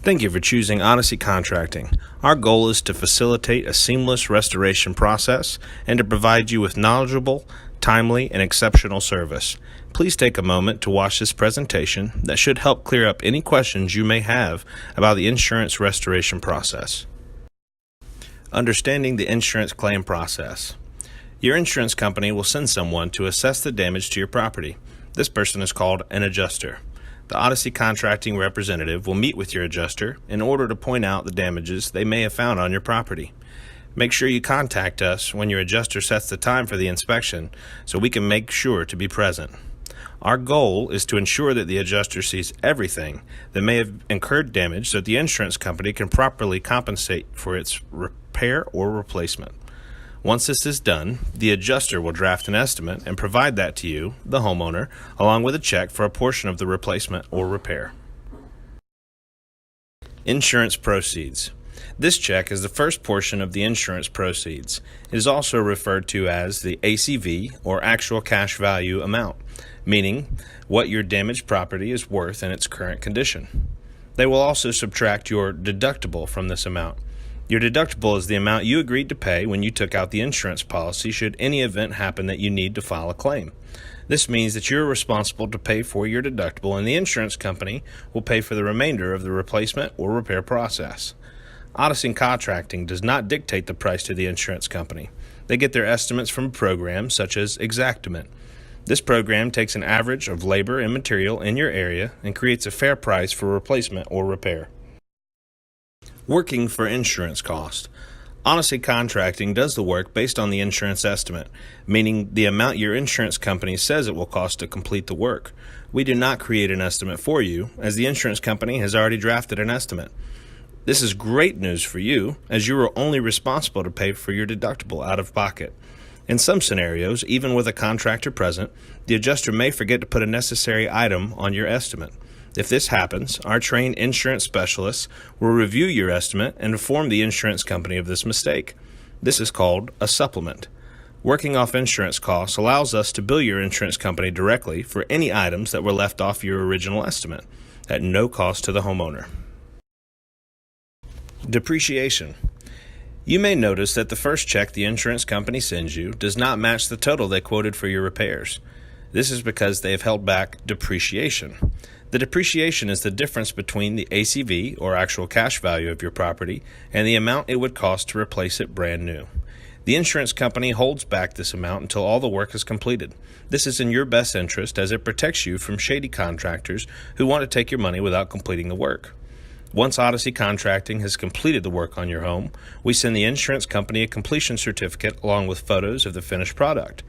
Thank you for choosing Odyssey Contracting. Our goal is to facilitate a seamless restoration process and to provide you with knowledgeable, timely, and exceptional service. Please take a moment to watch this presentation that should help clear up any questions you may have about the insurance restoration process. Understanding the insurance claim process. Your insurance company will send someone to assess the damage to your property. This person is called an adjuster. The Odyssey Contracting representative will meet with your adjuster in order to point out the damages they may have found on your property. Make sure you contact us when your adjuster sets the time for the inspection so we can make sure to be present. Our goal is to ensure that the adjuster sees everything that may have incurred damage so that the insurance company can properly compensate for its repair or replacement. Once this is done, the adjuster will draft an estimate and provide that to you, the homeowner, along with a check for a portion of the replacement or repair. Insurance proceeds. This check is the first portion of the insurance proceeds. It is also referred to as the ACV, or actual cash value amount, meaning what your damaged property is worth in its current condition. They will also subtract your deductible from this amount. Your deductible is the amount you agreed to pay when you took out the insurance policy should any event happen that you need to file a claim. This means that you're responsible to pay for your deductible and the insurance company will pay for the remainder of the replacement or repair process. Odyssey Contracting does not dictate the price to the insurance company. They get their estimates from programs such as Xactimate. This program takes an average of labor and material in your area and creates a fair price for replacement or repair. Working for insurance cost. Odyssey Contracting does the work based on the insurance estimate, meaning the amount your insurance company says it will cost to complete the work. We do not create an estimate for you, as the insurance company has already drafted an estimate. This is great news for you, as you are only responsible to pay for your deductible out of pocket. In some scenarios, even with a contractor present, the adjuster may forget to put a necessary item on your estimate. If this happens, our trained insurance specialists will review your estimate and inform the insurance company of this mistake. This is called a supplement. Working off insurance costs allows us to bill your insurance company directly for any items that were left off your original estimate, at no cost to the homeowner. Depreciation. You may notice that the first check the insurance company sends you does not match the total they quoted for your repairs. This is because they have held back depreciation. The depreciation is the difference between the ACV, or actual cash value of your property, and the amount it would cost to replace it brand new. The insurance company holds back this amount until all the work is completed. This is in your best interest as it protects you from shady contractors who want to take your money without completing the work. Once Odyssey Contracting has completed the work on your home, we send the insurance company a completion certificate along with photos of the finished product.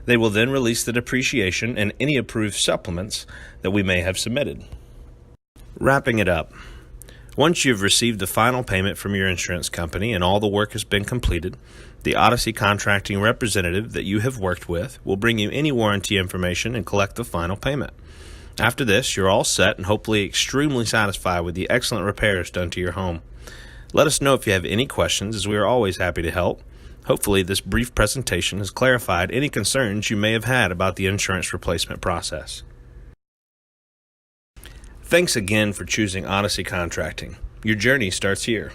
They will then release the depreciation and any approved supplements that we may have submitted. Wrapping it up. Once you've received the final payment from your insurance company and all the work has been completed, the Odyssey Contracting representative that you have worked with will bring you any warranty information and collect the final payment. After this, you're all set and hopefully extremely satisfied with the excellent repairs done to your home. Let us know if you have any questions, as we are always happy to help. Hopefully, this brief presentation has clarified any concerns you may have had about the insurance replacement process. Thanks again for choosing Odyssey Contracting. Your journey starts here.